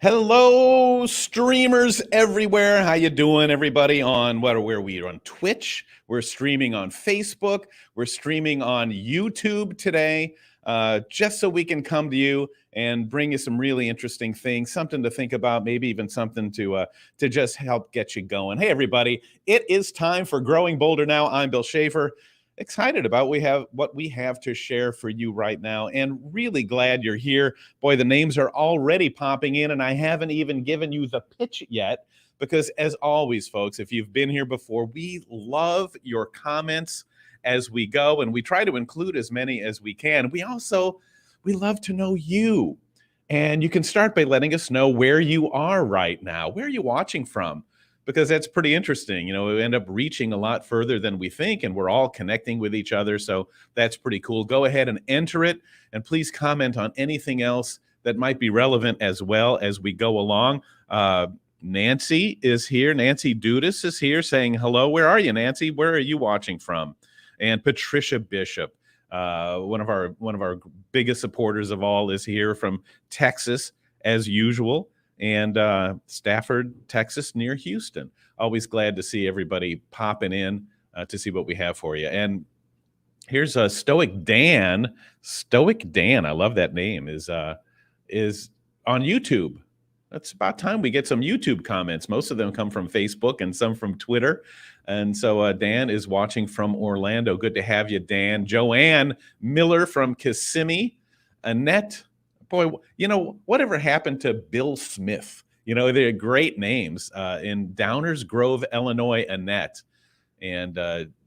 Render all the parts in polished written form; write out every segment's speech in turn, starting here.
Hello, streamers everywhere. How you doing, everybody? Where are we? On Twitch. We're streaming on Facebook. We're streaming on YouTube today, just so we can come to you and bring you some really interesting things, something to think about, maybe even something to just help get you going. Hey, everybody! It is time for Growing Bolder Now. I'm Bill Schaefer. Excited about what we have to share for you right now, and really glad you're here. Boy, the names are already popping in, and I haven't even given you the pitch yet, because as always, folks, if you've been here before, we love your comments as we go, and we try to include as many as we can. We love to know you, and you can start by letting us know where you are right now. Where are you watching from? Because that's pretty interesting. We end up reaching a lot further than we think, and we're all connecting with each other. So that's pretty cool. Go ahead and enter it, and please comment on anything else that might be relevant as well as we go along. Nancy is here. Nancy Dudas is here saying hello. Where are you, Nancy? Where are you watching from? And Patricia Bishop, one of our biggest supporters of all, is here from Texas as usual. And Stafford, Texas, near Houston. Always glad to see everybody popping in to see what we have for you. And here's Stoic Dan. Stoic Dan, I love that name, is on YouTube. That's about time we get some YouTube comments. Most of them come from Facebook and some from Twitter. And so Dan is watching from Orlando. Good to have you, Dan. Joanne Miller from Kissimmee. Annette. Boy, whatever happened to Bill Smith? They're great names. In Downers Grove, Illinois, Annette. And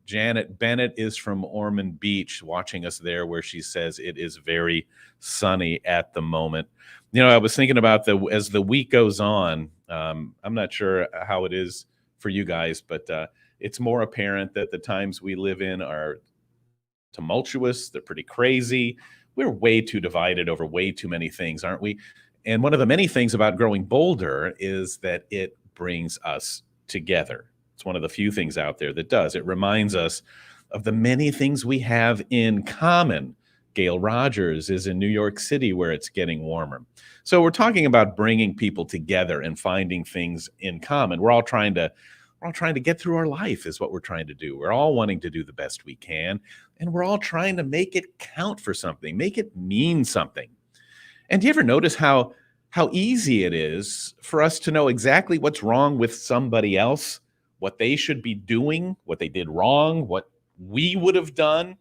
Janet Bennett is from Ormond Beach, watching us there, where she says it is very sunny at the moment. I was thinking about as the week goes on, I'm not sure how it is for you guys, but it's more apparent that the times we live in are tumultuous. They're pretty crazy. We're way too divided over way too many things, aren't we? And one of the many things about Growing Bolder is that it brings us together. It's one of the few things out there that does. It reminds us of the many things we have in common. Gail Rogers is in New York City, where it's getting warmer. So we're talking about bringing people together and finding things in common. We're all trying to get through our life, is what we're trying to do. We're all wanting to do the best we can, and we're all trying to make it count for something, make it mean something. And do you ever notice how easy it is for us to know exactly what's wrong with somebody else, what they should be doing, what they did wrong, what we would have done?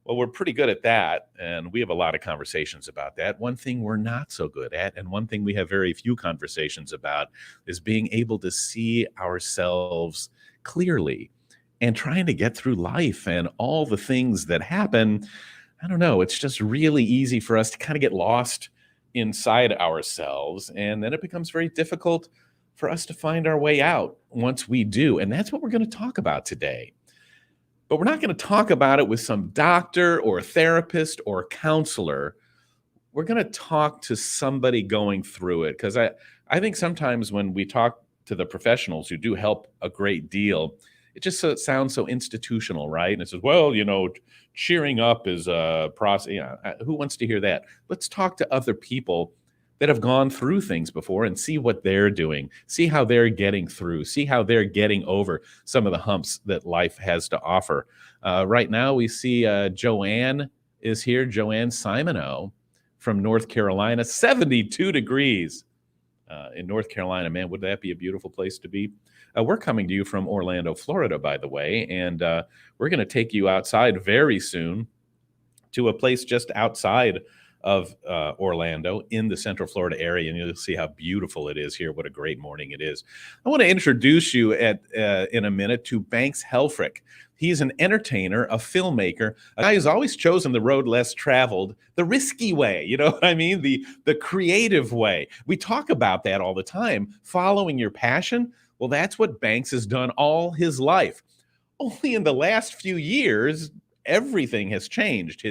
Well, we're pretty good at that, and we have a lot of conversations about that. One thing we're not so good at, and one thing we have very few conversations about, is being able to see ourselves clearly and trying to get through life and all the things that happen. I don't know, it's just really easy for us to kind of get lost inside ourselves, and then it becomes very difficult for us to find our way out once we do. And that's what we're going to talk about today. But we're not going to talk about it with some doctor or therapist or counselor. We're going to talk to somebody going through it, because I think sometimes when we talk to the professionals who do help a great deal, it just sounds so institutional, right? And it says, well, cheering up is a process. Who wants to hear that? Let's talk to other people that have gone through things before and see what they're doing, see how they're getting through, see how they're getting over some of the humps that life has to offer. Right now, we see Joanne is here, Joanne Simoneau from North Carolina, 72 degrees in North Carolina. Man, would that be a beautiful place to be? We're coming to you from Orlando, Florida, by the way, and we're going to take you outside very soon to a place just outside of Orlando in the Central Florida area, and you'll see how beautiful it is here. What a great morning it is. I want to introduce you in a minute to Banks Helfrich. He's an entertainer, a filmmaker, a guy who's always chosen the road less traveled, the risky way, you know what I mean? The creative way. We talk about that all the time, following your passion. Well, that's what Banks has done all his life. Only in the last few years, everything has changed.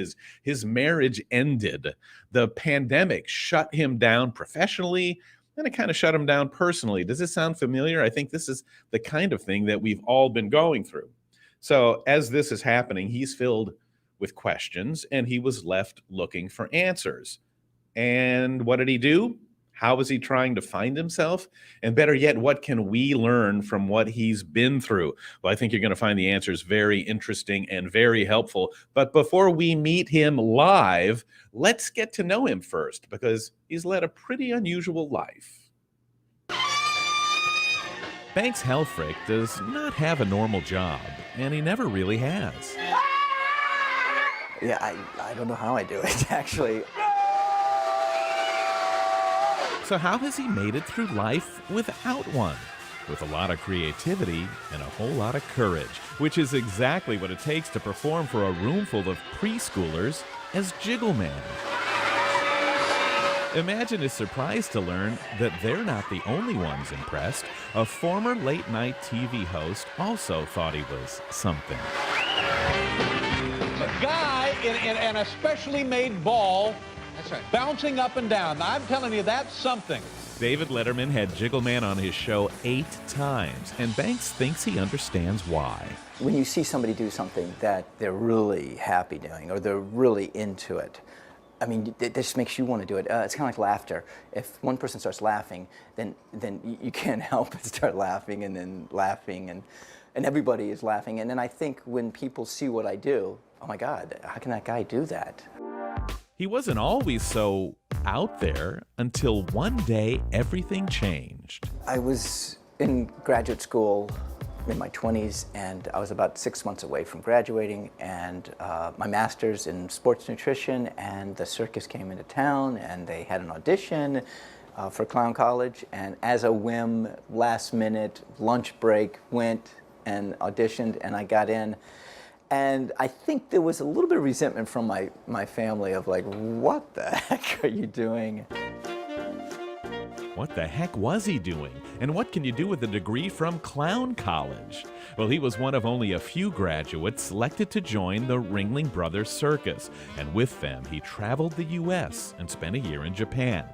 His marriage ended. The pandemic shut him down professionally, and it kind of shut him down personally. Does this sound familiar? I think this is the kind of thing that we've all been going through. So as this is happening, he's filled with questions, and he was left looking for answers. And what did he do? How is he trying to find himself? And better yet, what can we learn from what he's been through? Well, I think you're going to find the answers very interesting and very helpful. But before we meet him live, let's get to know him first, because he's led a pretty unusual life. Banks Helfrich does not have a normal job, and he never really has. Yeah, I don't know how I do it, actually. So how has he made it through life without one? With a lot of creativity and a whole lot of courage, which is exactly what it takes to perform for a room full of preschoolers as Jiggle Man. Imagine his surprise to learn that they're not the only ones impressed. A former late-night TV host also thought he was something. A guy in an especially made ball, that's right, bouncing up and down. Now, I'm telling you, that's something. David Letterman had Jiggle Man on his show 8 times, and Banks thinks he understands why. When you see somebody do something that they're really happy doing, or they're really into it, I mean, it just makes you want to do it. It's kind of like laughter. If one person starts laughing, then you can't help but start laughing and everybody is laughing. And then I think when people see what I do, oh my God, how can that guy do that? He wasn't always so out there until one day everything changed. I was in graduate school in my 20s, and I was about 6 months away from graduating, and my master's in sports nutrition, and the circus came into town, and they had an audition for clown college, and as a whim, last minute, lunch break, went and auditioned, and I got in. And I think there was a little bit of resentment from my family of like, what the heck are you doing? What the heck was he doing? And what can you do with a degree from clown college? Well, he was one of only a few graduates selected to join the Ringling Brothers Circus, and with them he traveled the U.S. and spent a year in Japan.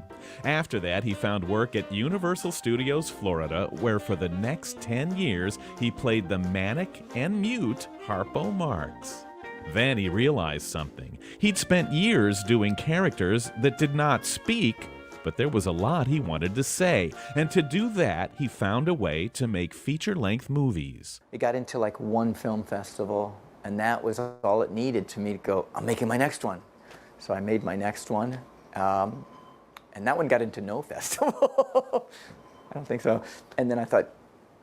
After that, he found work at Universal Studios Florida, where for the next 10 years he played the manic and mute Harpo Marx. Then he realized something. He'd spent years doing characters that did not speak, but there was a lot he wanted to say, and to do that, he found a way to make feature-length movies. It got into like one film festival, and that was all it needed to me to go, I'm making my next one. So I made my next one, and that one got into no festival. I don't think so. And then I thought,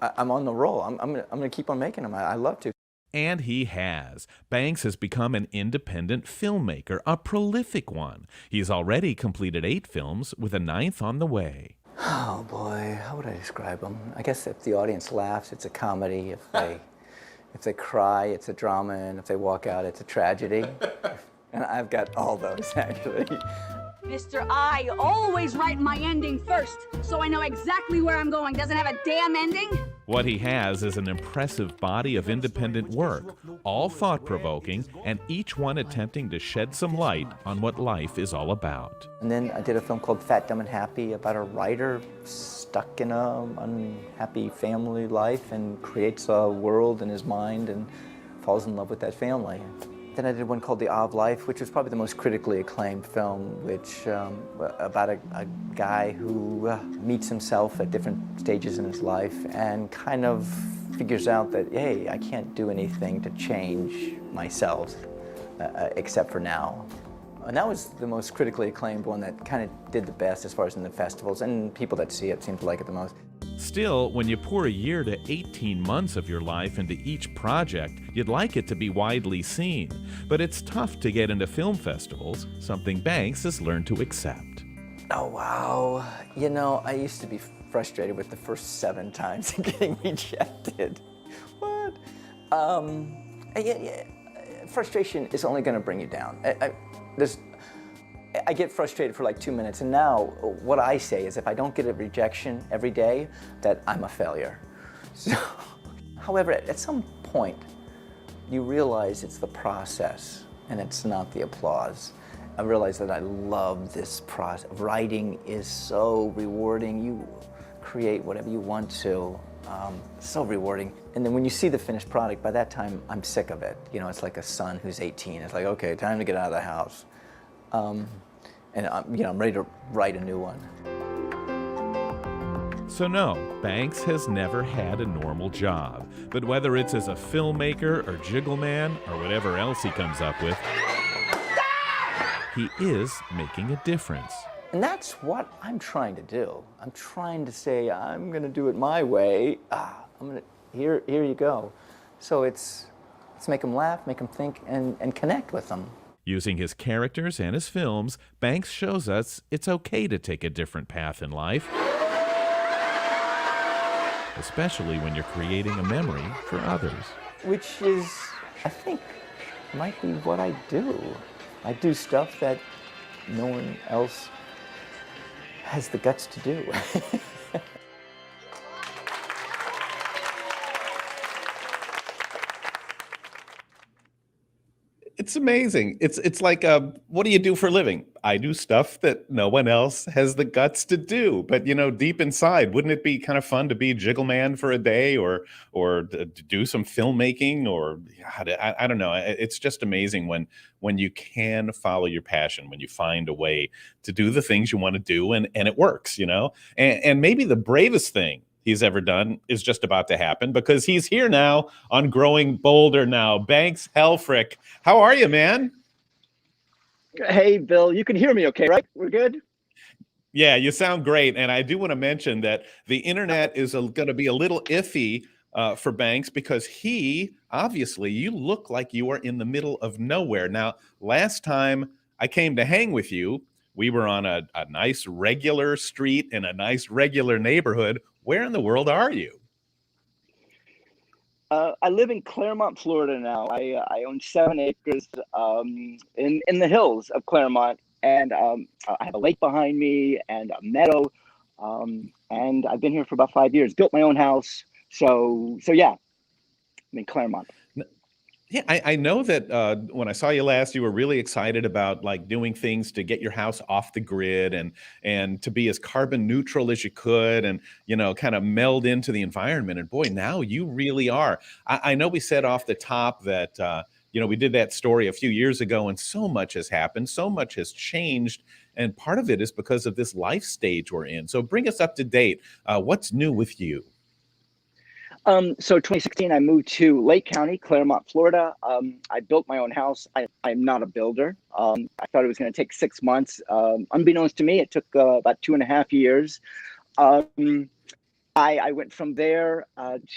I'm on the roll. I'm gonna keep on making them. I love to. And he has. Banks has become an independent filmmaker, a prolific one. He's already completed 8 films, with a 9th on the way. Oh boy, how would I describe them? I guess if the audience laughs, it's a comedy. If they cry, it's a drama. And if they walk out, it's a tragedy. And I've got all those, actually. Mr. I always write my ending first, so I know exactly where I'm going. Doesn't have a damn ending? What he has is an impressive body of independent work, all thought-provoking, and each one attempting to shed some light on what life is all about. And then I did a film called Fat, Dumb, and Happy about a writer stuck in an unhappy family life and creates a world in his mind and falls in love with that family. Then I did one called The Awe of Life, which was probably the most critically acclaimed film, which about a guy who meets himself at different stages in his life and kind of figures out that, hey, I can't do anything to change myself except for now. And that was the most critically acclaimed one that kind of did the best as far as in the festivals, and people that see it seem to like it the most. Still, when you pour a year to 18 months of your life into each project, you'd like it to be widely seen. But it's tough to get into film festivals, something Banks has learned to accept. Oh, wow. You know, I used to be frustrated with the first 7 times getting rejected. What? Frustration is only going to bring you down. I get frustrated for like 2 minutes, and now what I say is if I don't get a rejection every day, that I'm a failure. So, however, at some point, you realize it's the process and it's not the applause. I realize that I love this process. Writing is so rewarding. You create whatever you want to. So rewarding. And then when you see the finished product, by that time, I'm sick of it. You know, it's like a son who's 18. It's like, okay, time to get out of the house. And I'm ready to write a new one. So no, Banks has never had a normal job. But whether it's as a filmmaker or jiggle man or whatever else he comes up with, he is making a difference. And that's what I'm trying to do. I'm trying to say, I'm going to do it my way. Here you go. So let's make them laugh, make them think, and connect with them. Using his characters and his films, Banks shows us it's okay to take a different path in life, especially when you're creating a memory for others. Which is, I think, might be what I do. I do stuff that no one else has the guts to do. It's amazing. It's like, what do you do for a living? I do stuff that no one else has the guts to do. But, you know, deep inside, wouldn't it be kind of fun to be jiggle man for a day, or to do some filmmaking, or I don't know. It's just amazing when you can follow your passion, when you find a way to do the things you want to do, and it works, you know. And maybe the bravest thing he's ever done is just about to happen, because he's here now on Growing Bolder Now. Banks Helfrich, how are you, man? Hey, Bill, you can hear me okay, right? We're good? Yeah, you sound great. And I do want to mention that the internet is going to be a little iffy for Banks, because obviously, you look like you are in the middle of nowhere. Now, last time I came to hang with you, we were on a nice regular street in a nice regular neighborhood. Where in the world are you? I live in Claremont, Florida now. I own 7 acres in the hills of Claremont, and I have a lake behind me and a meadow, and I've been here for about 5 years. Built my own house, so yeah, I'm in Claremont. Yeah, I know that when I saw you last, you were really excited about like doing things to get your house off the grid and to be as carbon neutral as you could, and, you know, kind of meld into the environment. And boy, now you really are. I know we said off the top that you know, we did that story a few years ago, and so much has happened, so much has changed, and part of it is because of this life stage we're in. So bring us up to date. What's new with you? So 2016, I moved to Lake County, Claremont, Florida. I built my own house. I'm not a builder. I thought it was going to take 6 months. Unbeknownst to me, it took about 2.5 years. I went from there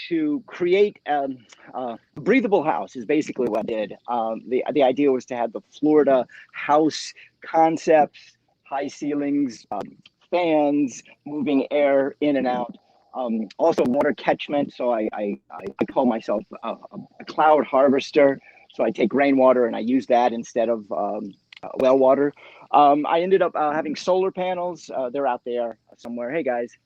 to create a breathable house is basically what I did. The idea was to have the Florida house concepts, high ceilings, fans, moving air in and out. Also water catchment. So I call myself a cloud harvester. So I take rainwater and I use that instead of well water. I ended up having solar panels. They're out there somewhere. Hey guys.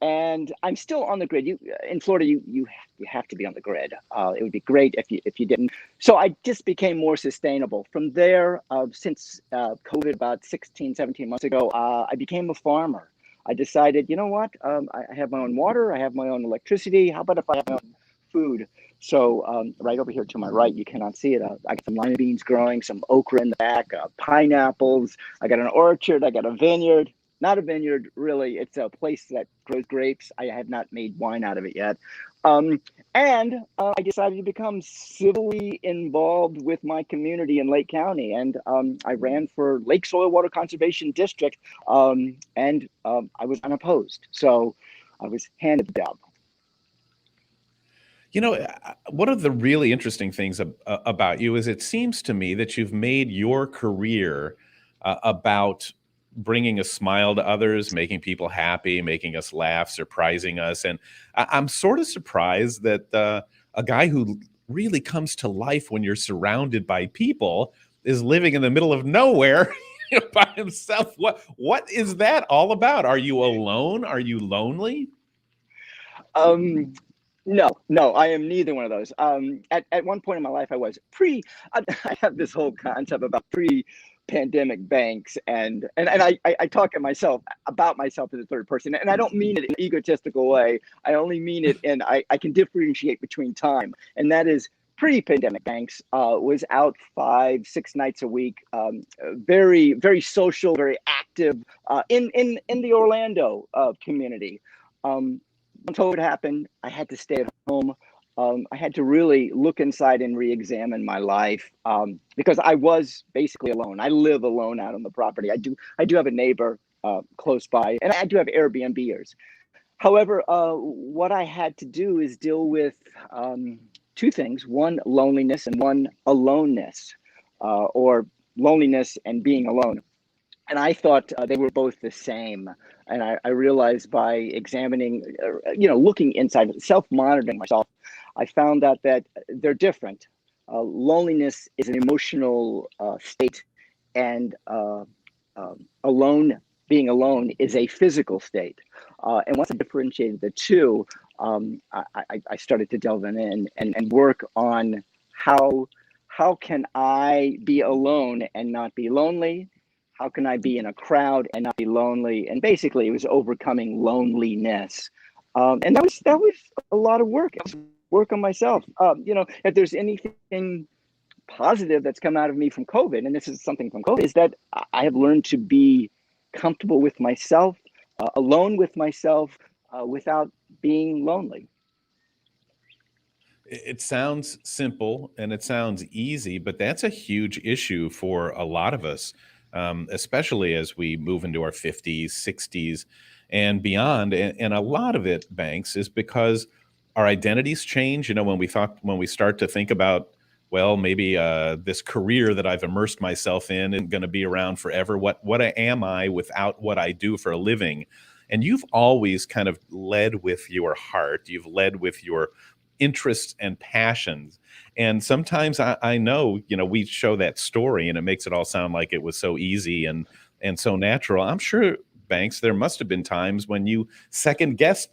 And I'm still on the grid. In Florida, you have to be on the grid. It would be great if you didn't. So I just became more sustainable. From there, since COVID about 16, 17 months ago, I became a farmer. I decided, you know what? I have my own water. I have my own electricity. How about if I have my own food? So right over here to my right, you cannot see it. I got some lima beans growing, some okra in the back, pineapples. I got an orchard. I got a vineyard. Not a vineyard, really. It's a place that grows grapes. I have not made wine out of it yet. And I decided to become civilly involved with my community in Lake County. And I ran for Lake Soil Water Conservation District, and I was unopposed. So I was handed the job. You know, one of the really interesting things about you is it seems to me that you've made your career about bringing a smile to others, making people happy, making us laugh, surprising us. And I'm sort of surprised that a guy who really comes to life when you're surrounded by people is living in the middle of nowhere by himself. What is that all about? Are you alone? Are you lonely? No, I am neither one of those. At one point in my life, I was I have this whole concept about pre-pandemic Banks, and I talk about myself as a third person, and I don't mean it in an egotistical way. I only mean it in I can differentiate between time, and that is pre-pandemic Banks was out 5-6 nights a week, very, very social, very active in the Orlando community. Once COVID happened, I had to stay at home. I had to really look inside and re-examine my life because I was basically alone. I live alone out on the property. I do have a neighbor close by, and I do have Airbnbers. However, what I had to do is deal with two things: one, loneliness, and one, aloneness, or loneliness and being alone. And I thought they were both the same. And I realized by examining, looking inside, self-monitoring myself, I found out that they're different. Loneliness is an emotional state, and being alone is a physical state. And once I differentiated the two, I started to delve in and work on how can I be alone and not be lonely? How can I be in a crowd and not be lonely? And basically, it was overcoming loneliness, and that was a lot of work. It was work on myself. If there's anything positive that's come out of me from COVID, and this is something from COVID, is that I have learned to be comfortable with myself, alone with myself, without being lonely. It sounds simple and it sounds easy, but that's a huge issue for a lot of us, especially as we move into our 50s, 60s, and beyond. And a lot of it, Banks, is because our identities change. When we start to think about, well, maybe this career that I've immersed myself in isn't going to be around forever. What am I without what I do for a living? And you've always kind of led with your heart. You've led with your interests and passions. And sometimes I know, we show that story and it makes it all sound like it was so easy and so natural. I'm sure, Banks, there must have been times when you second guessed,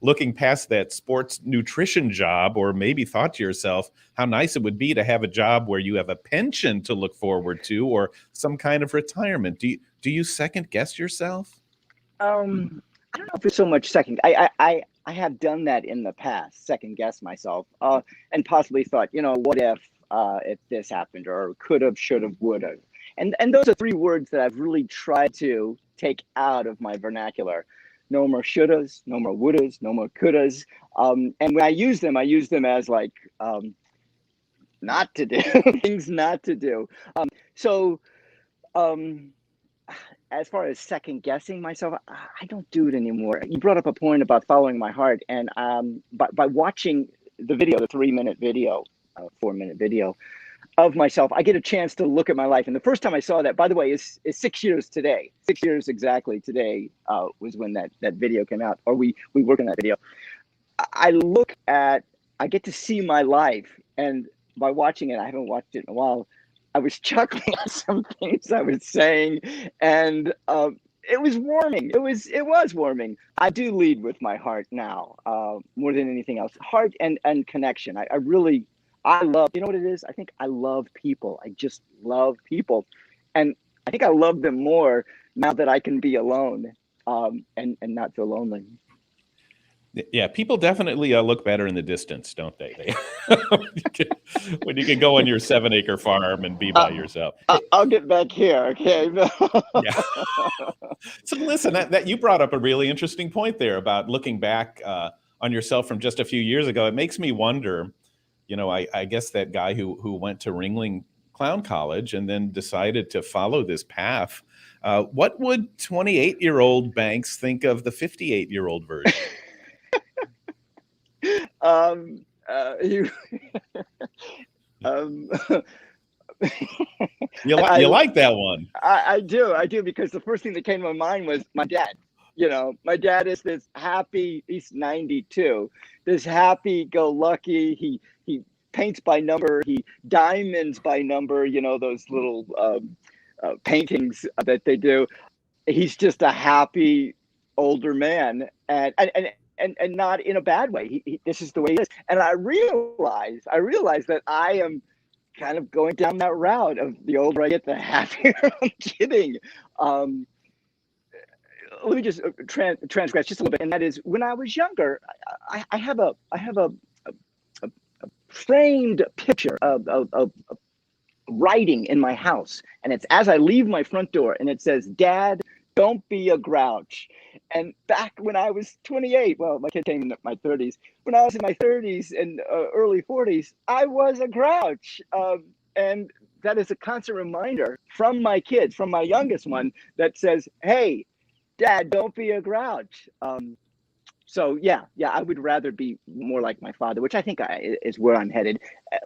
looking past that sports nutrition job, or maybe thought to yourself how nice it would be to have a job where you have a pension to look forward to or some kind of retirement. Do you second guess yourself? I don't know if it's so much second. I have done that in the past, second guess myself, and possibly thought, what if this happened, or could have, should have, would have. And those are three words that I've really tried to take out of my vernacular. No more shouldas, no more wouldas, no more couldas. And when I use them as like not to do, things not to do. As far as second guessing myself, I don't do it anymore. You brought up a point about following my heart, and by watching the video, the 3-minute video, 4-minute video of myself, I get a chance to look at my life. And the first time I saw that, by the way, is 6 years today. 6 years exactly today was when that video came out, or we worked on that video. I get to see my life, and by watching it, I haven't watched it in a while, I was chuckling at some things I was saying, and it was warming. It was warming. I do lead with my heart now, more than anything else. Heart and connection. I love, you know what it is? I think I love people. I just love people. And I think I love them more now that I can be alone and not feel lonely. Yeah, people definitely look better in the distance, don't they? When you can go on your 7-acre farm and be by yourself. I'll get back here, okay? Yeah. So listen, that you brought up a really interesting point there about looking back on yourself from just a few years ago. It makes me wonder, I guess that guy who went to Ringling Clown College and then decided to follow this path. What would 28-year-old Banks think of the 58-year-old version? You like that one? I do, because the first thing that came to my mind was my dad. My dad is this happy, he's 92, this happy-go-lucky, he paints by number, he diamonds by number, those little paintings that they do. He's just a happy older man, and not in a bad way. This is the way he is. And I realize that I am kind of going down that route of the older I get, the happier I'm getting. Let me just transgress just a little bit, and that is, when I was younger, I have a framed picture of writing in my house, and it's as I leave my front door, and it says, "Dad, don't be a grouch." And back when I was 28, well, my kid came in my 30s. When I was in my 30s and early 40s, I was a grouch. And that is a constant reminder from my kids, from my youngest one, that says, hey, Dad, don't be a grouch. So yeah, I would rather be more like my father, which I think is where I'm headed.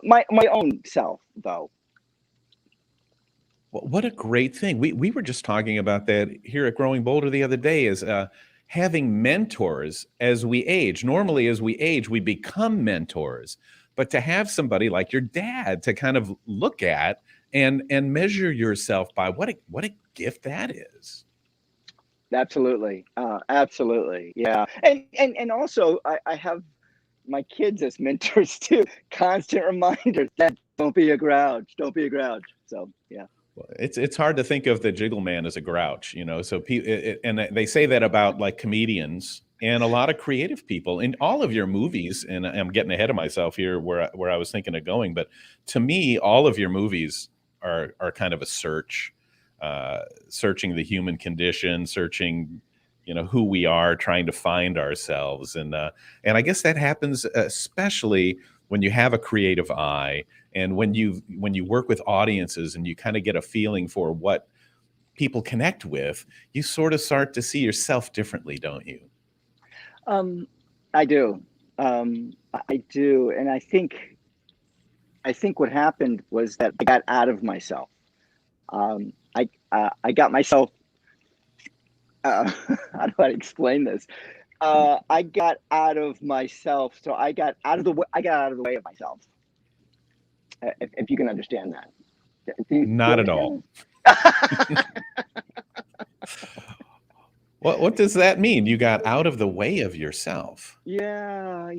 My own self, though. Well, what a great thing. We were just talking about that here at Growing Bolder the other day, is having mentors as we age. Normally, as we age, we become mentors. But to have somebody like your dad to kind of look at and measure yourself by, what a gift that is. Absolutely, absolutely, yeah. And also, I have my kids as mentors too. Constant reminders that don't be a grouch, don't be a grouch. So yeah. It's hard to think of the Jiggle Man as a grouch, you know. So and they say that about like comedians and a lot of creative people in all of your movies. And I'm getting ahead of myself here where I was thinking of going, but to me, all of your movies are kind of a search, searching the human condition, searching, you know, who we are, trying to find ourselves, and I guess that happens especially when you have a creative eye, and when you work with audiences and you kind of get a feeling for what people connect with, you sort of start to see yourself differently, don't you? I do. I do. And I think what happened was that I got out of myself. I got myself, how do I explain this? I got out of myself. So I got out of the way of myself. If you can understand that. Not at all. What does that mean? You got out of the way of yourself? Yeah.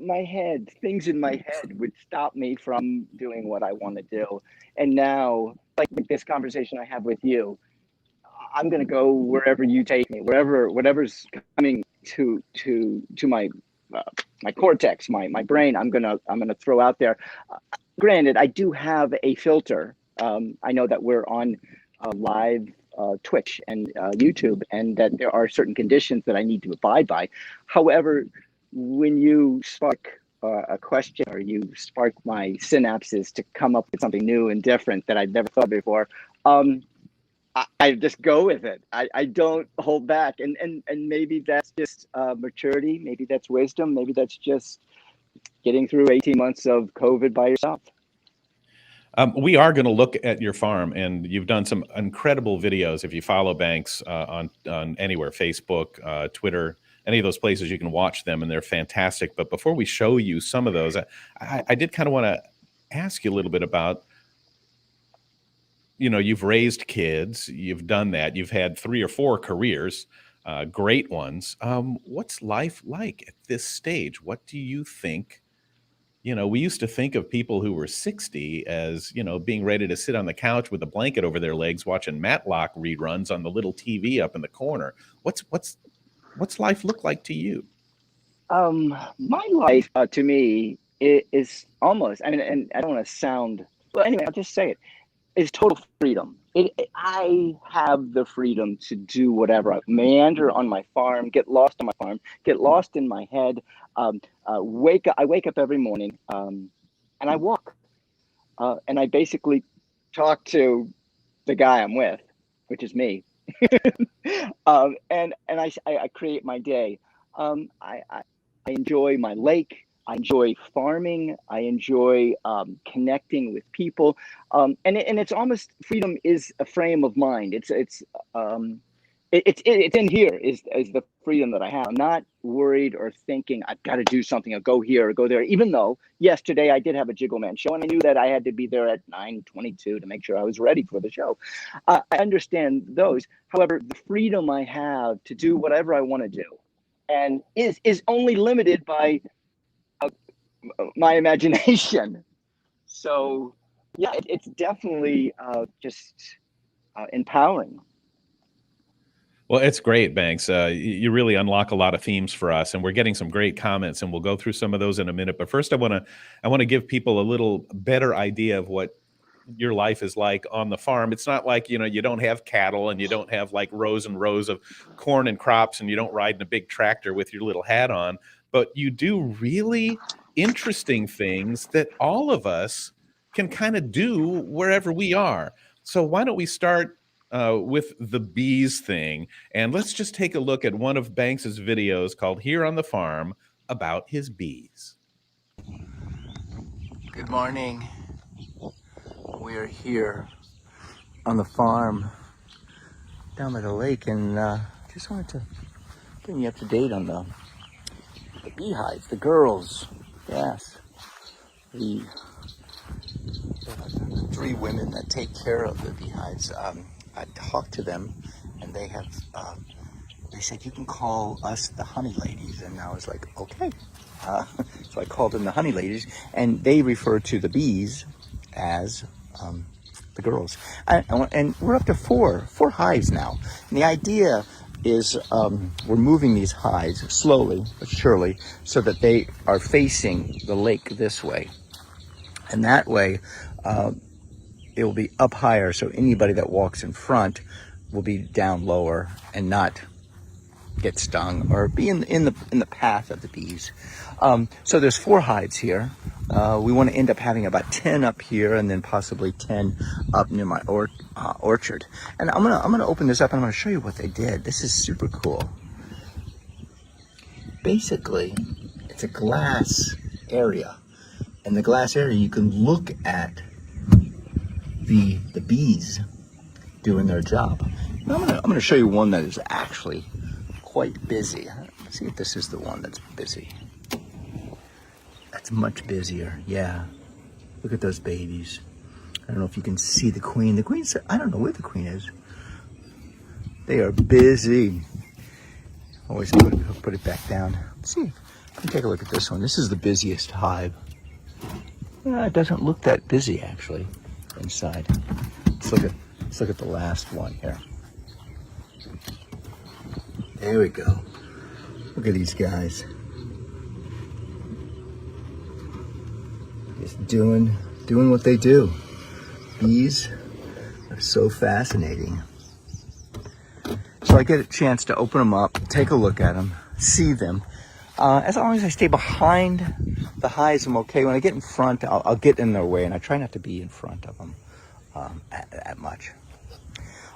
My head, things in my head would stop me from doing what I want to do. And now, like this conversation I have with you, I'm going to go wherever you take me, whatever's coming to my my cortex, my brain. I'm gonna throw out there. Granted, I do have a filter. I know that we're on live Twitch and YouTube, and that there are certain conditions that I need to abide by. However, when you spark a question, or you spark my synapses to come up with something new and different that I've never thought before, I just go with it. I don't hold back, and maybe that's just maturity. Maybe that's wisdom. Maybe that's just getting through 18 months of COVID by yourself. We are going to look at your farm, and you've done some incredible videos. If you follow Banks on anywhere, Facebook, Twitter, any of those places, you can watch them, and they're fantastic. But before we show you some of those, I did kind of want to ask you a little bit about, you know, you've raised kids, you've done that, you've had 3 or 4 careers, great ones. What's life like at this stage? What do you think? You know, we used to think of people who were 60 as, you know, being ready to sit on the couch with a blanket over their legs watching Matlock reruns on the little TV up in the corner. What's life look like to you? My life to me is almost, I mean, and I don't want to sound, well, anyway, I'll just say it, is total freedom. I have the freedom to do whatever. I meander on my farm, get lost on my farm, get lost in my head. I wake up every morning, and I walk, and I basically talk to the guy I'm with, which is me, and I create my day. I enjoy my lake. I enjoy farming. I enjoy connecting with people, and it's almost, freedom is a frame of mind. It's in here is the freedom that I have. I'm not worried or thinking I've got to do something or go here or go there. Even though yesterday I did have a Jiggle Man show, and I knew that I had to be there at 9:22 to make sure I was ready for the show. I understand those. However, the freedom I have to do whatever I want to do, and is only limited by my imagination. So yeah, it's definitely just empowering. Well, it's great, Banks. You really unlock a lot of themes for us, and we're getting some great comments, and we'll go through some of those in a minute. But first, I want to give people a little better idea of what your life is like on the farm. It's not like, you know, you don't have cattle and you don't have like rows and rows of corn and crops and you don't ride in a big tractor with your little hat on, but you do really interesting things that all of us can kind of do wherever we are. So why don't we start with the bees thing? And let's just take a look at one of Banks's videos called Here on the Farm about his bees. Good morning. We are here on the farm down by the lake, and just wanted to bring you up to date on the beehives, the girls. Yes, the 3 women that take care of the beehives. I talked to them, and they have. They said, you can call us the honey ladies, and I was like, okay. So I called them the honey ladies, and they refer to the bees as the girls. And we're up to four hives now. And the idea is we're moving these hives slowly but surely so that they are facing the lake this way. And that way, it will be up higher, so anybody that walks in front will be down lower and not get stung or be in the path of the bees. So there's 4 hives here. We want to end up having about 10 up here, and then possibly 10 up near my orchard. And I'm gonna open this up, and I'm gonna show you what they did. This is super cool. Basically, it's a glass area. In the glass area, you can look at the bees doing their job. Now I'm gonna show you one that is actually quite busy. Let's see if this is the one that's busy. That's much busier. Yeah. Look at those babies. I don't know if you can see the queen. The queen's, I don't know where the queen is. They are busy. Always put it back down. Let's see. Let me take a look at this one. This is the busiest hive. It doesn't look that busy actually inside. Let's look at the last one here. There we go. Look at these guys. Just doing what they do. Bees are so fascinating. So I get a chance to open them up, take a look at them, see them. As long as I stay behind the hives, I'm okay. When I get in front, I'll get in their way, and I try not to be in front of them that much.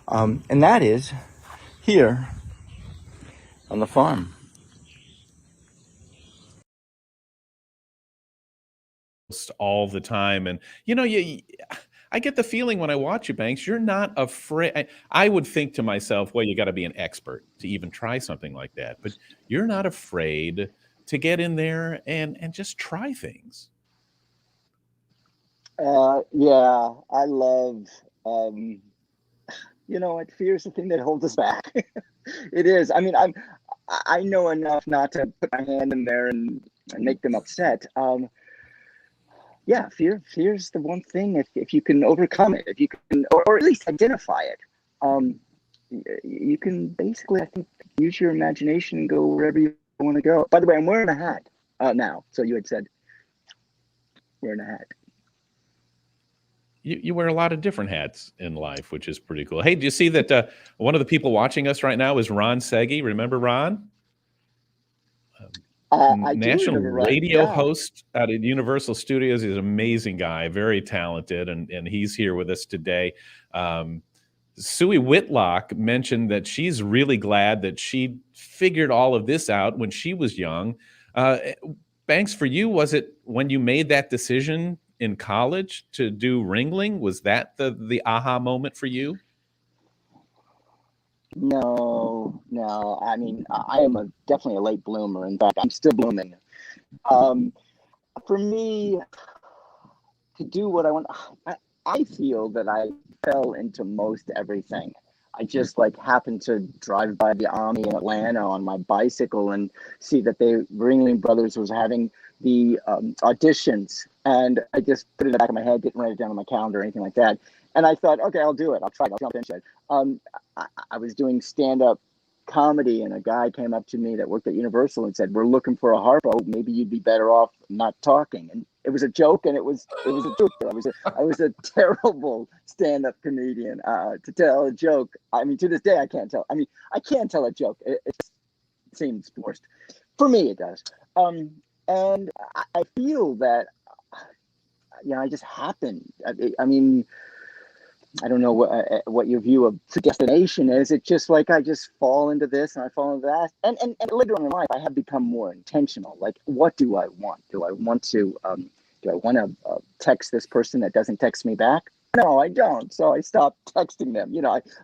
And that is here on the farm. All the time. And, you know, I get the feeling when I watch you, Banks, you're not afraid. I would think to myself, well, you got to be an expert to even try something like that. But you're not afraid to get in there and just try things. Yeah, I love, you know, fear is the thing that holds us back. It is. I mean, I know enough not to put my hand in there and make them upset. Yeah, fear's the one thing. If you can overcome it, if you can, or at least identify it, you can basically, I think, use your imagination and go wherever you want to go. By the way, I'm wearing a hat now. So you had said wearing a hat. You wear a lot of different hats in life, which is pretty cool. Hey, do you see that one of the people watching us right now is Ron Segi? Remember Ron? I National radio yeah. host out at Universal Studios. He's an amazing guy, very talented, and he's here with us today. Suey Whitlock mentioned that she's really glad that she figured all of this out when she was young. Banks, for you, was it when you made that decision in college to do Ringling? Was that the aha moment for you? No. I mean, I am definitely a late bloomer. In fact, I'm still blooming. For me, to do what I want, I feel that I fell into most everything. I just happened to drive by the Omni in Atlanta on my bicycle and see that Ringling Brothers was having the auditions, and I just put it in the back of my head, didn't write it down on my calendar or anything like that. And I thought, okay, I'll do it. I'll try it. I'll jump into it. I was doing stand-up comedy, and a guy came up to me that worked at Universal and said, "We're looking for a Harpo. Maybe you'd be better off not talking." And it was a joke, and it was a truth. I was a terrible stand-up comedian to tell a joke. I mean, to this day, I can't tell. I mean, I can tell a joke. It seems forced. For me, it does. And I feel that, I just happen. I mean, I don't know what your view of predestination is. It's just like I just fall into this and I fall into that. And later on in life, I have become more intentional. Like, what do I want? Do I want to text this person that doesn't text me back? No, I don't. So I stopped texting them.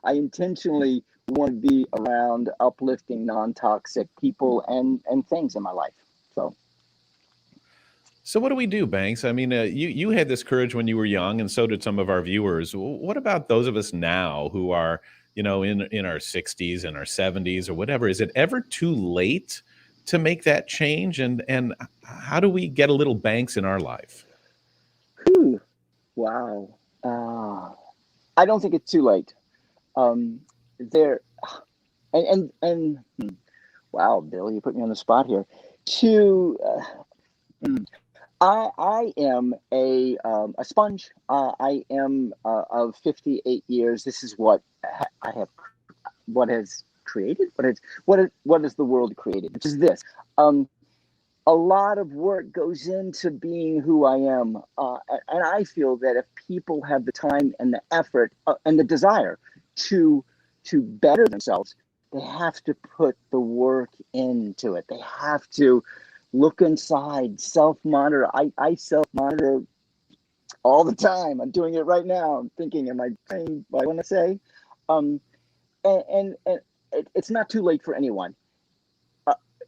I intentionally want to be around uplifting, non-toxic people and things in my life. So what do we do, Banks? I mean, you had this courage when you were young, and so did some of our viewers. What about those of us now who are, in our 60s and our 70s or whatever? Is it ever too late to make that change? And how do we get a little Banks in our life? Wow. I don't think it's too late. Wow, Bill, you put me on the spot here. I am a sponge. I am of 58 years. This is what I have. What has created? What has the world created? Which is this. A lot of work goes into being who I am, and I feel that if people have the time and the effort and the desire to better themselves, they have to put the work into it. They have to look inside, self-monitor. I self-monitor all the time. I'm doing it right now. I'm thinking, am I saying what I want to say? And it's not too late for anyone.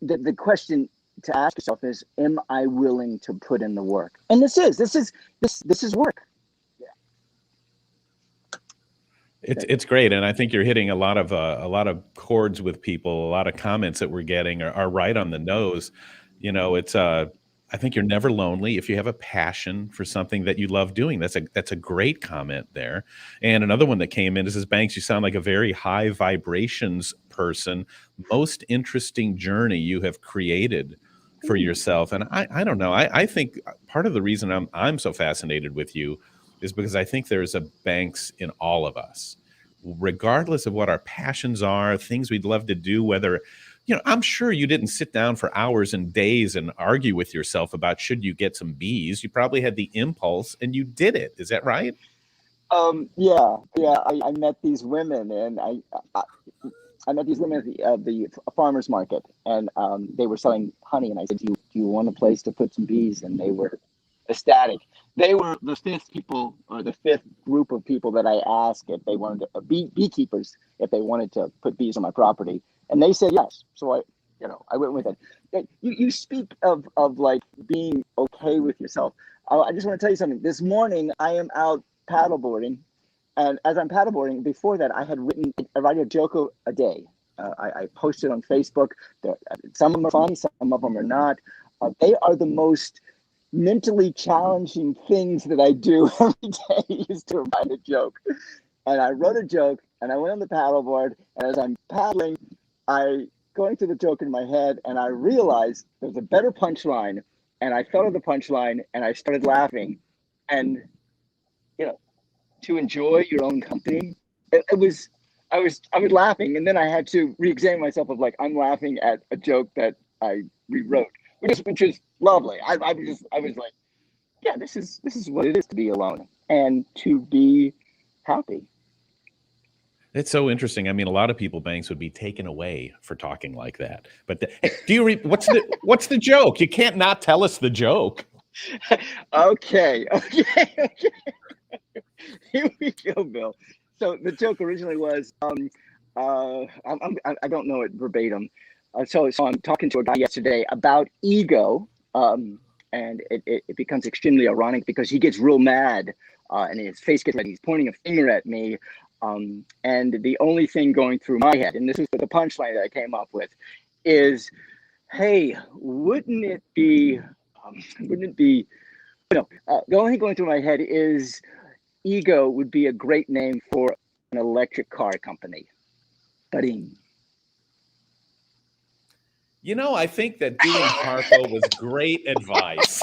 The question to ask yourself is, am I willing to put in the work? And this is work. It's great, and I think you're hitting a lot of chords with people. A lot of comments that we're getting are right on the nose. I think you're never lonely if you have a passion for something that you love doing. That's a great comment there. And another one that came in says, Banks, you sound like a very high vibrations person. Most interesting journey you have created for yourself. And I don't know. I think part of the reason I'm so fascinated with you is because I think there's a Banks in all of us, regardless of what our passions are, things we'd love to do, whether, I'm sure you didn't sit down for hours and days and argue with yourself about should you get some B's. You probably had the impulse and you did it. Is that right? Yeah. I met these women, and I met these women at the farmer's market, and they were selling honey. And I said, do you want a place to put some bees? And they were ecstatic. They were the fifth group of people that I asked if they wanted to beekeepers, if they wanted to put bees on my property. And they said yes. So I went with it. You speak of like being okay with yourself. I just want to tell you something. This morning I am out paddleboarding, and as I'm paddleboarding, before that I write a joke a day. I posted on Facebook. Some of them are funny, some of them are not. They are the most mentally challenging things that I do every day is to write a joke. And I wrote a joke, and I went on the paddleboard, and as I'm paddling, going through the joke in my head, and I realized there's a better punchline, and I thought of the punchline, and I started laughing. And to enjoy your own company, I was laughing, and then I had to re-examine myself of like, I'm laughing at a joke that I rewrote, which is lovely. I was like, yeah, this is what it is to be alone and to be happy. It's so interesting. I mean, a lot of people, Banks, would be taken away for talking like that. But what's the joke? You can't not tell us the joke. Okay. Here we go, Bill. So the joke originally was, I don't know it verbatim. So I'm talking to a guy yesterday about ego, and it becomes extremely ironic because he gets real mad, and his face gets red. He's pointing a finger at me. And the only thing going through my head, and this is the punchline that I came up with, is, hey, wouldn't it be, the only thing going through my head is ego would be a great name for an electric car company. Ba-ding. You know, I think that doing Harpo was great advice.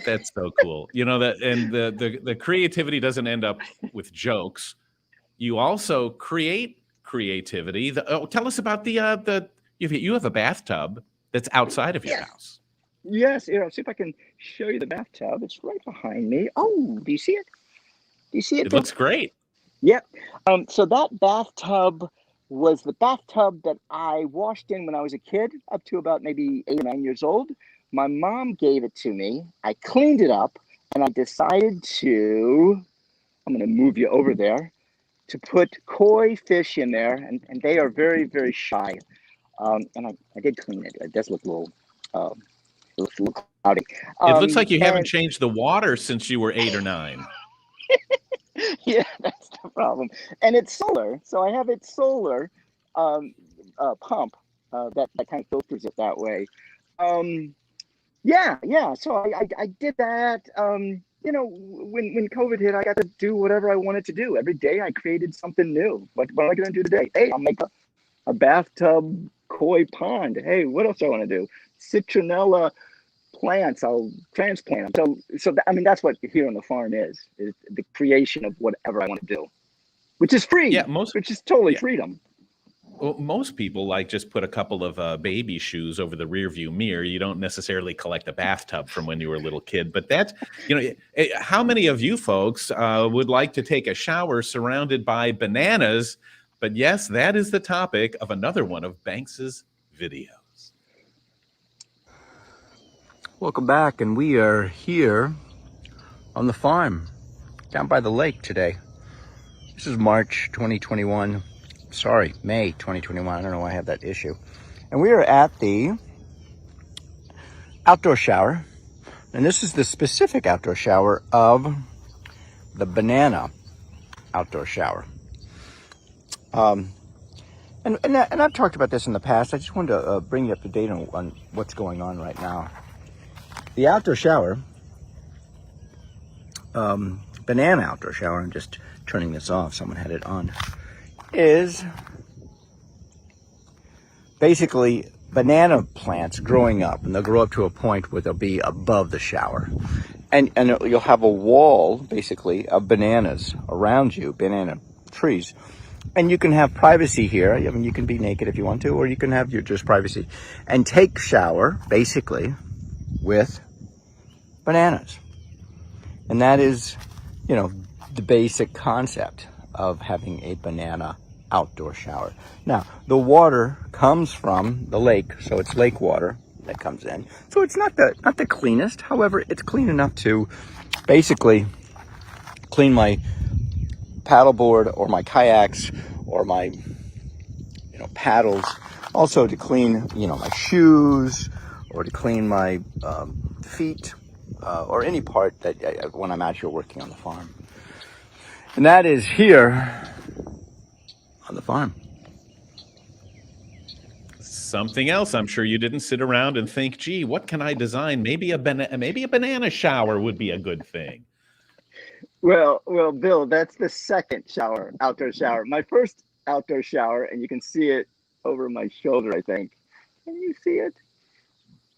That's so cool. You know that, and the creativity doesn't end up with jokes. You also create creativity. Tell us about the you have a bathtub that's outside of your Yes. house. Yes, see if I can show you the bathtub. It's right behind me. Oh, do you see it? Do you see it, It Bill? looks great. Yep. So that bathtub was the bathtub that I washed in when I was a kid, up to about maybe 8 or 9 years old. My mom gave it to me. I cleaned it up, and I decided to, I'm going to move you over there, to put koi fish in there, and they are very, very shy. And I did clean it. It does look it looks a little cloudy. It looks like you haven't And changed the water since you were 8 or 9. yeah, that's the problem. And it's solar, so I have it solar um, pump that kind of filters it that way. Yeah. So I did that. When COVID hit, I got to do whatever I wanted to do. Every day I created something new. What am I going to do today? Hey, I'll make a bathtub koi pond. Hey, what else do I want to do? Citronella plants, I'll transplant them. I mean, that's what here on the farm is the creation of whatever I want to do, which is free, Yeah, which is totally freedom. Well, most people like just put a couple of baby shoes over the rear view mirror. You don't necessarily collect a bathtub from when you were a little kid, but that's, how many of you folks would like to take a shower surrounded by bananas? But yes, that is the topic of another one of Banks's videos. Welcome back, and we are here on the farm down by the lake today. This is March 2021. Sorry, May 2021. I don't know why I have that issue. And we are at the outdoor shower. And this is the specific outdoor shower of the banana outdoor shower. And I've talked about this in the past. I just wanted to bring you up to date on what's going on right now. The outdoor shower, banana outdoor shower, I'm just turning this off, someone had it on, is basically banana plants growing up, and they'll grow up to a point where they'll be above the shower. And you'll have a wall, basically, of bananas around you, banana trees. And you can have privacy here. I mean, you can be naked if you want to, or you can have your just privacy. And take shower, basically, with bananas. And that is, the basic concept of having a banana outdoor shower. Now, the water comes from the lake, so it's lake water that comes in. So it's not the cleanest. However, it's clean enough to basically clean my paddleboard or my kayaks or my paddles. Also to clean my shoes or to clean my feet or any part that when I'm out here working on the farm. And that is here on the farm. Something else, I'm sure you didn't sit around and think, gee, what can I design? Maybe a banana shower would be a good thing. Well, Bill, that's the second outdoor shower. My first outdoor shower, and you can see it over my shoulder, I think. Can you see it?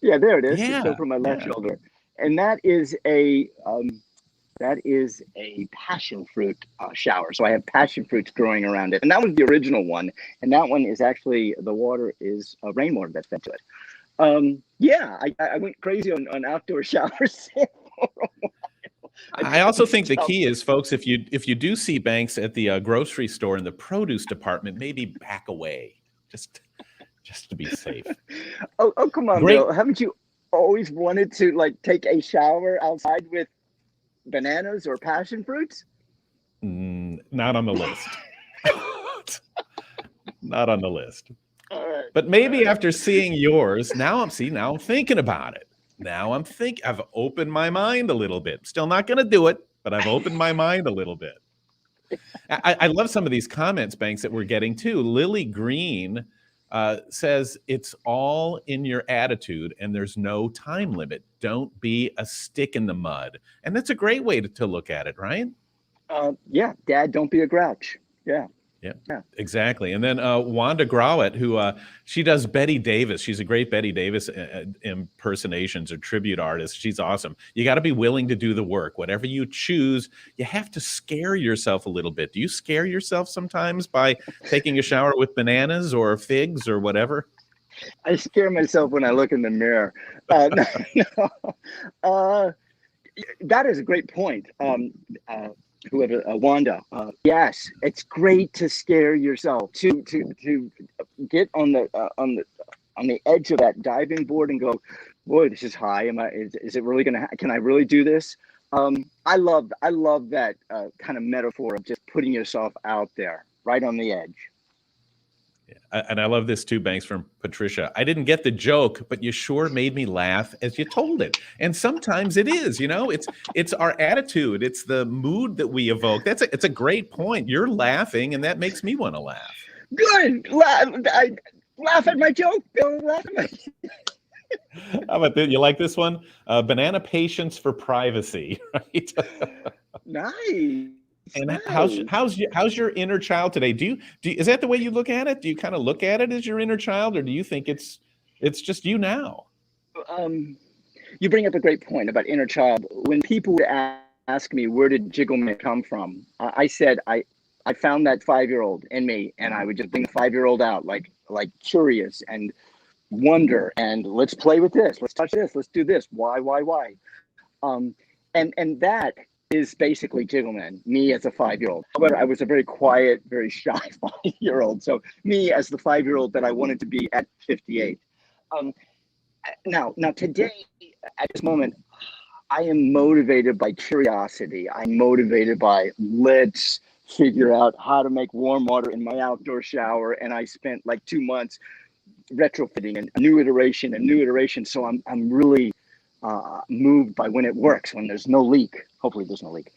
Yeah, there it is. Yeah, it's over my left shoulder. And that is a passion fruit shower. So I have passion fruits growing around it. And that was the original one. And that one is actually, the water is rainwater that's fed to it. I went crazy on outdoor showers for a while. I also think the key is, folks, if you do see Banks at the grocery store in the produce department, maybe back away, just to be safe. Oh, come on, Great. Bill. Haven't you always wanted to take a shower outside with bananas or passion fruits? Not on the list. Not on the list. All right. But maybe after seeing yours, now I'm thinking about it. Now I've opened my mind a little bit. Still not going to do it, but I've opened my mind a little bit. I love some of these comments, Banks, that we're getting too. Lily Green says it's all in your attitude and there's no time limit. Don't be a stick in the mud. And that's a great way to look at it, right? Yeah, Dad, don't be a grouch. Yeah. Yeah, Yeah. exactly. And then Wanda Growett, who she does Betty Davis. She's a great Betty Davis impersonations or tribute artist. She's awesome. You got to be willing to do the work. Whatever you choose, you have to scare yourself a little bit. Do you scare yourself sometimes by taking a shower with bananas or figs or whatever? I scare myself when I look in the mirror. No, no. That is a great point. Whoever Wanda, yes, it's great to scare yourself to get on the edge of that diving board and go, boy, this is high. Is it really gonna? Can I really do this? I love that kind of metaphor of just putting yourself out there, right on the edge. And I love this too, Banks, from Patricia. I didn't get the joke, but you sure made me laugh as you told it. And sometimes it is, it's our attitude. It's the mood that we evoke. It's a great point. You're laughing, and that makes me want to laugh. Good. Laugh at my joke, Bill. Laugh at my How about this? You like this one? Banana patience for privacy, right? Nice. And nice. how's your inner child today? Is that the way you look at it? Do you kind of look at it as your inner child, or do you think it's just you now? You bring up a great point about inner child. When people would ask me, where did Jiggleman come from? I said, I found that 5-year-old in me, and I would just bring the 5-year-old out, like curious and wonder, and let's play with this, let's touch this, let's do this. Why? And that is basically Jiggleman, me as a 5-year-old. However, I was a very quiet, very shy 5-year-old. So me as the 5-year-old that I wanted to be at 58. Now today, at this moment, I am motivated by curiosity. I'm motivated by let's figure out how to make warm water in my outdoor shower. And I spent like 2 months retrofitting and a new iteration. So I'm really moved by when it works, when there's no leak. Hopefully there's no leak.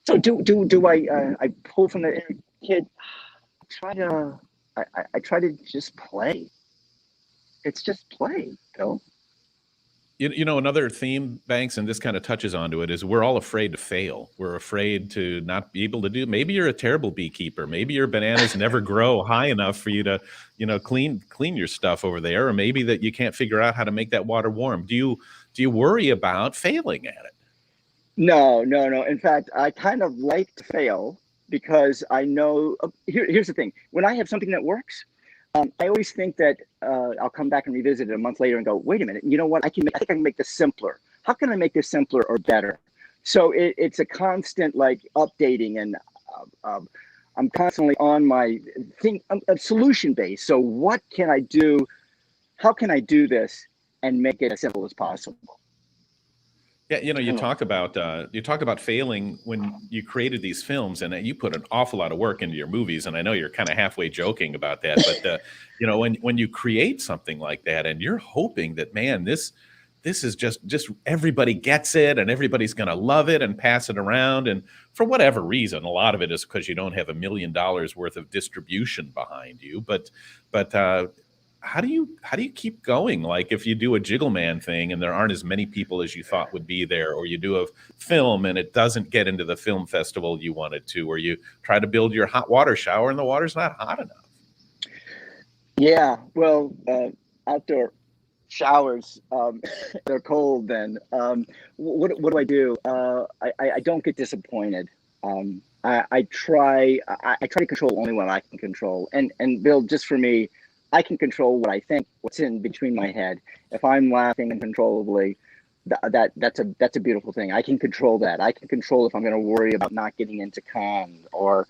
So do I pull from the inner kid? I try to just play. It's just play, Bill. Another theme, Banks, and this kind of touches onto it, is we're all afraid to fail. We're afraid to not be able to do. Maybe you're a terrible beekeeper. Maybe your bananas never grow high enough for you to, clean your stuff over there, or maybe that you can't figure out how to make that water warm. Do you worry about failing at it? No. In fact, I kind of like to fail because I know. Here's the thing: when I have something that works, I always think that I'll come back and revisit it a month later and go, wait a minute, you know what? I think I can make this simpler. How can I make this simpler or better? So it's a constant updating, and I'm constantly on my solution based. So what can I do? How can I do this and make it as simple as possible? Yeah, you talk about failing when you created these films, and you put an awful lot of work into your movies. And I know you're kind of halfway joking about that, but when you create something like that, and you're hoping that, man, this is just everybody gets it, and everybody's going to love it and pass it around. And for whatever reason, a lot of it is because you don't have $1 million worth of distribution behind you. But how do you keep going? Like if you do a Jiggleman thing and there aren't as many people as you thought would be there, or you do a film and it doesn't get into the film festival you wanted to, or you try to build your hot water shower and the water's not hot enough. Yeah, well, outdoor showers, they're cold then. What do I do? I don't get disappointed. I try to control only what I can control. And Bill, just for me, I can control what I think, what's in between my head. If I'm laughing uncontrollably, that's a beautiful thing. I can control that. I can control if I'm going to worry about not getting into Cannes or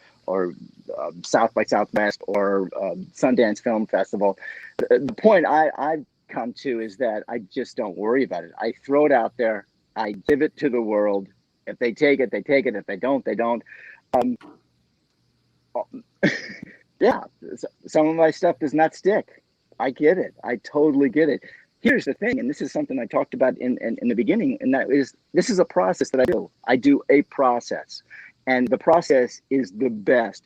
South by Southwest or Sundance Film Festival. The point I've come to is that I just don't worry about it. I throw it out there. I give it to the world. If they take it, they take it. If they don't, they don't. Yeah, some of my stuff does not stick. I get it. I totally get it. Here's the thing, and this is something I talked about in the beginning, and that is, this is a process that I do. I do a process, and the process is the best.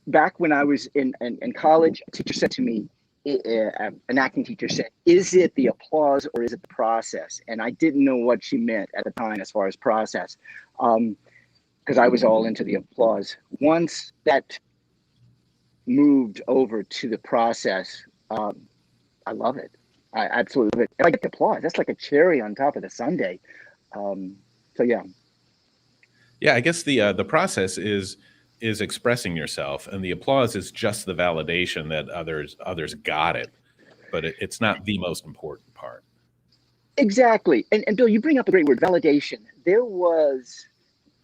Back when I was in college, a teacher said to me, an acting teacher said, is it the applause or is it the process? And I didn't know what she meant at the time as far as process. because I was all into the applause. Once that moved over to the process, I love it. I absolutely love it. And I get the applause. That's like a cherry on top of the sundae. So yeah. Yeah, I guess the process is expressing yourself, and the applause is just the validation that others got it, but it's not the most important part. Exactly. And Bill, you bring up a great word, validation. There was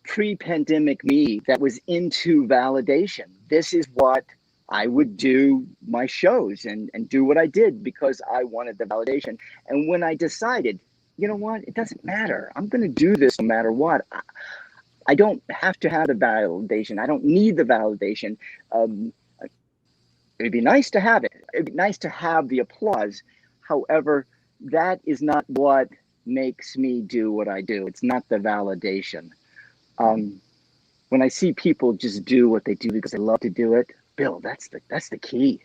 pre-pandemic me that was into validation. This is what I would do my shows and do what I did because I wanted the validation. And when I decided, you know what, it doesn't matter. I'm going to do this no matter what. I don't have to have the validation. I don't need the validation. It'd be nice to have it. It'd be nice to have the applause. However, that is not what makes me do what I do. It's not the validation. When I see people just do what they do because they love to do it, Bill, that's the key.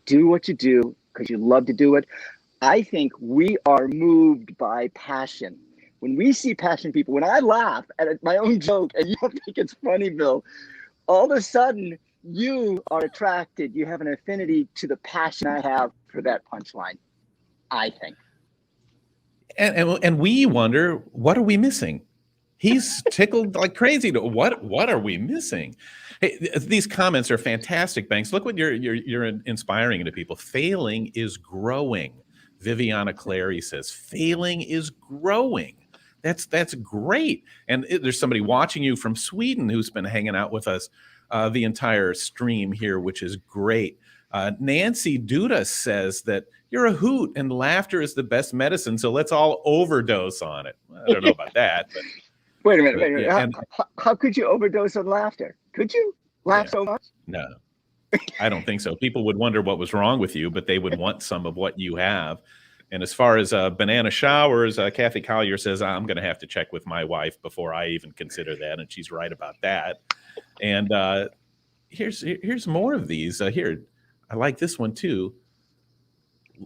Do what you do because you love to do it. I think we are moved by passion. When we see passionate people, when I laugh at my own joke and you don't think it's funny, Bill, all of a sudden you are attracted. You have an affinity to the passion I have for that punchline, I think. And we wonder, what are we missing? He's tickled like crazy. What are we missing? Hey, these comments are fantastic, Banks. Look what you're inspiring into people. Failing is growing. Viviana Clary says, failing is growing. That's great. And there's somebody watching you from Sweden who's been hanging out with us the entire stream here, which is great. Nancy Duda says that you're a hoot and laughter is the best medicine, so let's all overdose on it. I don't know about that, but wait a minute. Yeah, how could you overdose on laughter? Could you laugh so much? No, I don't think so. People would wonder what was wrong with you, but they would want some of what you have. And as far as banana showers, Kathy Collier says, I'm going to have to check with my wife before I even consider that. And she's right about that. And here's more of these. Here, I like this one too.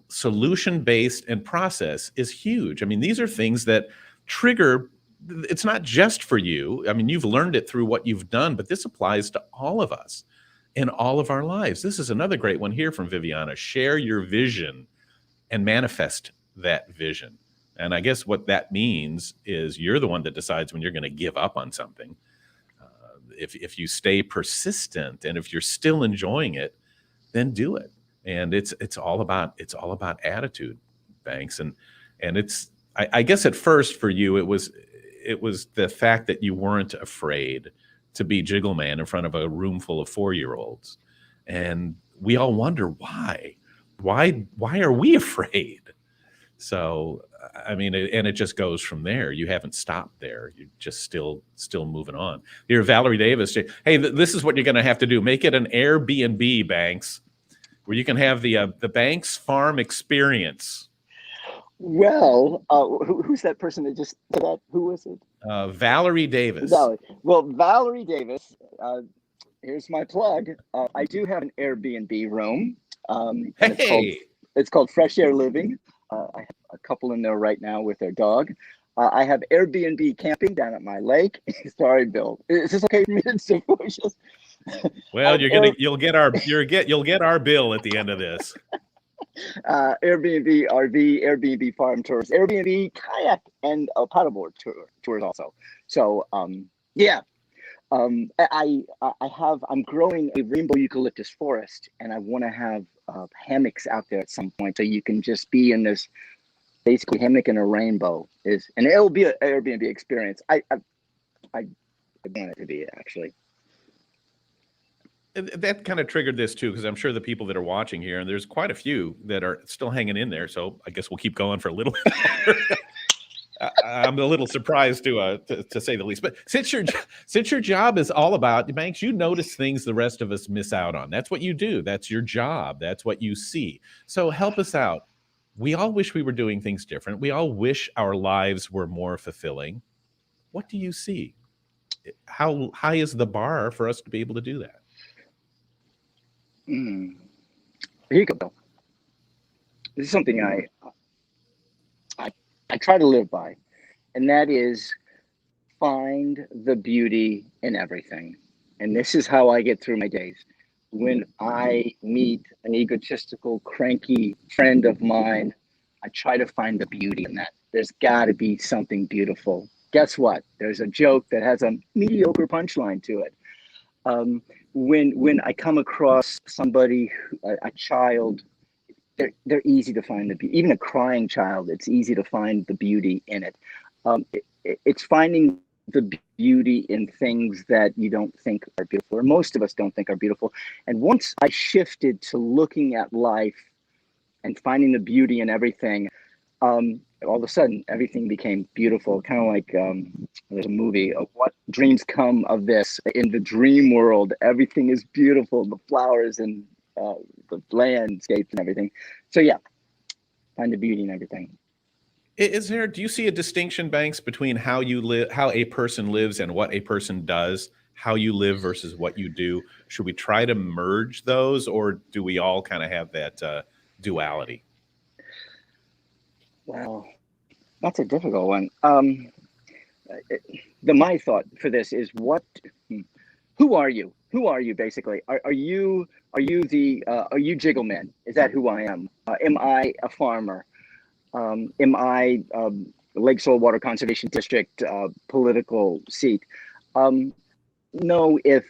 Solution-based and process is huge. I mean, these are things that trigger, it's not just for you. I mean, you've learned it through what you've done, but this applies to all of us in all of our lives. This is another great one here from Viviana. Share your vision and manifest that vision. And I guess what that means is you're the one that decides when you're going to give up on something. If you stay persistent and if you're still enjoying it, then do it. And it's all about attitude, Banks. And it's I guess at first for you it was the fact that you weren't afraid to be Jiggle Man in front of a room full of 4-year-olds. And we all wonder why. Why are we afraid? So, I mean, and it just goes from there. You haven't stopped there. You're just still moving on. Here, Valerie Davis, hey, this is what you're going to have to do. Make it an Airbnb, Banks, where you can have the Banks farm experience. Well, who's that person that just said that? Who was it? Valerie Davis. Valerie Davis, here's my plug. I do have an Airbnb room. Hey! It's called Fresh Air Living. I have a couple in there right now with their dog. I have Airbnb camping down at my lake. Sorry, Bill. Is this okay for me to support you? Well, you'll get our bill at the end of this. Airbnb RV, Airbnb farm tours, Airbnb kayak and paddleboard tours also. So yeah. I'm growing a rainbow eucalyptus forest, and I want to have hammocks out there at some point, so you can just be in this basically hammock and a rainbow and it'll be an Airbnb experience. I want it to be actually. That kind of triggered this too, because I'm sure the people that are watching here, and there's quite a few that are still hanging in there. So I guess we'll keep going for a little bit longer. I'm a little surprised to say the least. But since your job is all about Banks, you notice things the rest of us miss out on. That's what you do. That's your job. That's what you see. So help us out. We all wish we were doing things different. We all wish our lives were more fulfilling. What do you see? How high is the bar for us to be able to do that? Here you go, Bill. This is something I try to live by, and that is find the beauty in everything. And this is how I get through my days. When I meet an egotistical, cranky friend of mine, I try to find the beauty in that. There's got to be something beautiful. Guess what? There's a joke that has a mediocre punchline to it. When I come across somebody, a child, they're easy to find the beauty. Even a crying child, it's easy to find the beauty in it. It's finding the beauty in things that you don't think are beautiful, or most of us don't think are beautiful. And once I shifted to looking at life and finding the beauty in everything, all of a sudden everything became beautiful. Kind of like there's a movie of What Dreams Come of This. In the dream world, everything is beautiful, the flowers and the landscapes and everything. So yeah, find the beauty in everything. Do you see a distinction, Banks, between how you live, how a person lives and what a person does, how you live versus what you do? Should we try to merge those, or do we all kind of have that duality? Well, that's a difficult one. My thought for this is who are you? Who are you basically? Are you Jiggle Man? Is that who I am? Am I a farmer? Am I Lake Saltwater Conservation District political seat? No, if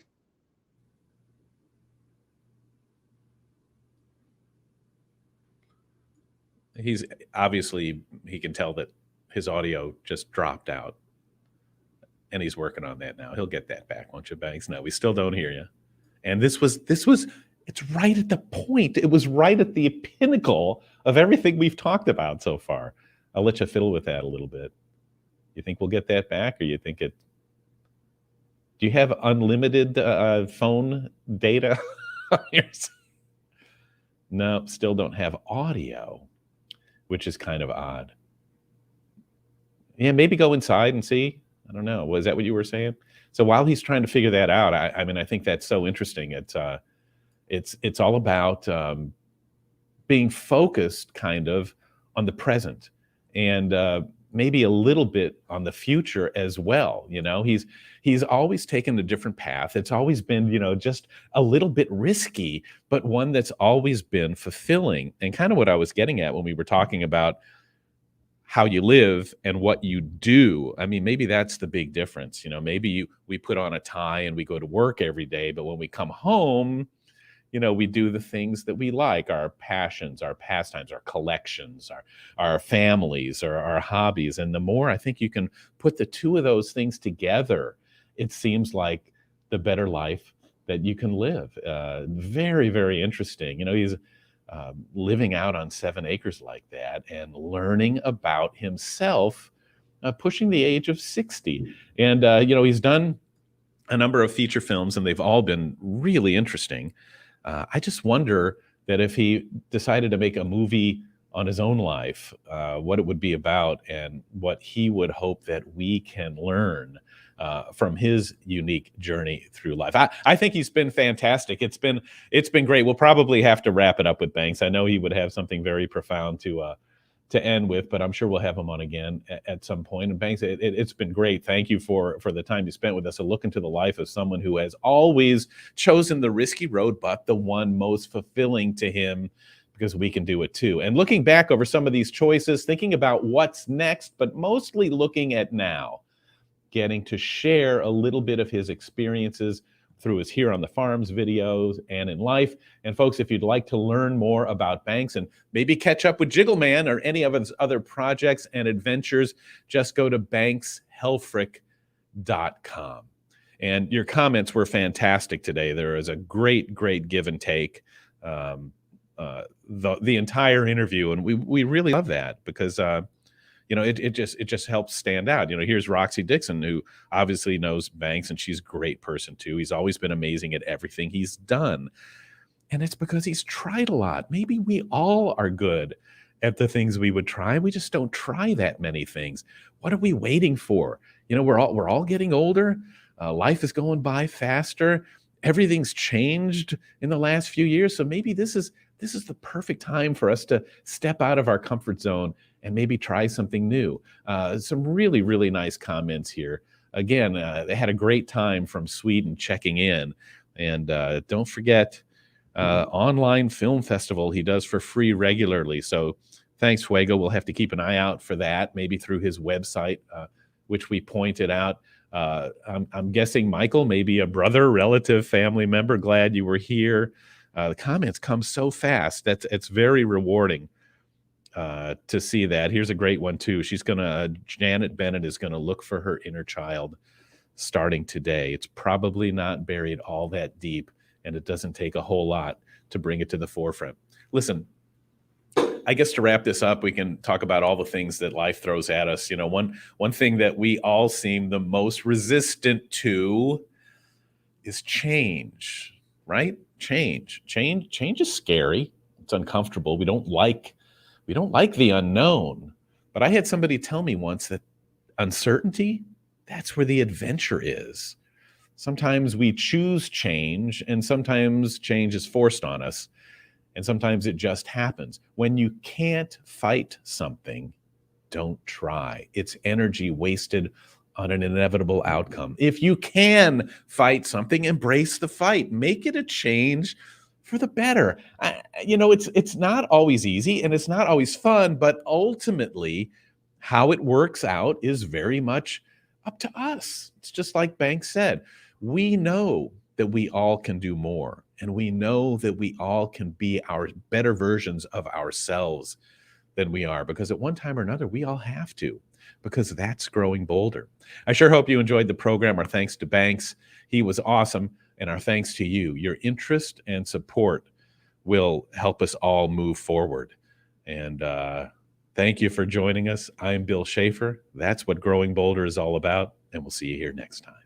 He's obviously, he can tell that his audio just dropped out, and he's working on that now. He'll get that back, won't you, Banks? No, we still don't hear you. And this was, it's right at the point. It was right at the pinnacle of everything we've talked about so far. I'll let you fiddle with that a little bit. You think we'll get that back, or you think do you have unlimited phone data? No, still don't have audio, which is kind of odd. Yeah, maybe go inside and see. I don't know. Was that what you were saying? So while he's trying to figure that out, I mean, I think that's so interesting. It's all about being focused kind of on the present, and maybe a little bit on the future as well. You know, he's always taken a different path. It's always been, you know, just a little bit risky, but one that's always been fulfilling. And kind of what I was getting at when we were talking about how you live and what you do. I mean, maybe that's the big difference. You know, maybe we put on a tie and we go to work every day, but when we come home, you know, we do the things that we like, our passions, our pastimes, our collections, our families, or our hobbies. And the more I think you can put the two of those things together, it seems like the better life that you can live. Very, very interesting. You know, he's living out on 7 acres like that and learning about himself, pushing the age of 60. And, you know, he's done a number of feature films, and they've all been really interesting. I just wonder that if he decided to make a movie on his own life, what it would be about and what he would hope that we can learn from his unique journey through life. I think he's been fantastic. It's been great. We'll probably have to wrap it up with Banks. I know he would have something very profound to end with, but I'm sure we'll have him on again at some point. And Banks, it's been great. Thank you for the time you spent with us, a look into the life of someone who has always chosen the risky road, but the one most fulfilling to him, because we can do it too. And looking back over some of these choices, thinking about what's next, but mostly looking at now, getting to share a little bit of his experiences through his Here on the Farms videos and in life. And folks, if you'd like to learn more about Banks and maybe catch up with Jiggle Man or any of his other projects and adventures, just go to bankshelfrich.com. And your comments were fantastic today. There is a great give and take the entire interview, and we really love that, because you know, it just helps stand out. You know, here's Roxy Dixon, who obviously knows Banks, and she's a great person too. He's always been amazing at everything he's done, and it's because he's tried a lot. Maybe we all are good at the things we would try. We just don't try that many things. What are we waiting for? You know, we're all getting older. Life is going by faster. Everything's changed in the last few years. So maybe this is the perfect time for us to step out of our comfort zone and maybe try something new. Some really nice comments here again, they had a great time from Sweden checking in. And don't forget, online film festival he does for free regularly. So thanks, Fuego. We'll have to keep an eye out for that, maybe through his website, which we pointed out. I'm guessing Michael, maybe a brother, relative, family member. Glad you were here. The comments come so fast. It's very rewarding to see that. Here's a great one too. Janet Bennett is gonna look for her inner child starting today. It's probably not buried all that deep, and it doesn't take a whole lot to bring it to the forefront. Listen, I guess to wrap this up, we can talk about all the things that life throws at us. You know, one thing that we all seem the most resistant to is change, right? Change is scary. It's uncomfortable. We don't like the unknown. But I had somebody tell me once that uncertainty, that's where the adventure is. Sometimes we choose change, and sometimes change is forced on us, and sometimes it just happens. When you can't fight something, don't try. It's energy wasted on an inevitable outcome. If you can fight something, embrace the fight. Make it a change for the better. It's not always easy, and it's not always fun, but ultimately, how it works out is very much up to us. It's just like Banks said. We know that we all can do more, and we know that we all can be our better versions of ourselves than we are, because at one time or another, we all have to, because that's growing bolder. I sure hope you enjoyed the program. Our thanks to Banks. He was awesome. And our thanks to you. Your interest and support will help us all move forward. And thank you for joining us. I'm Bill Schaefer. That's what Growing Bolder is all about. And we'll see you here next time.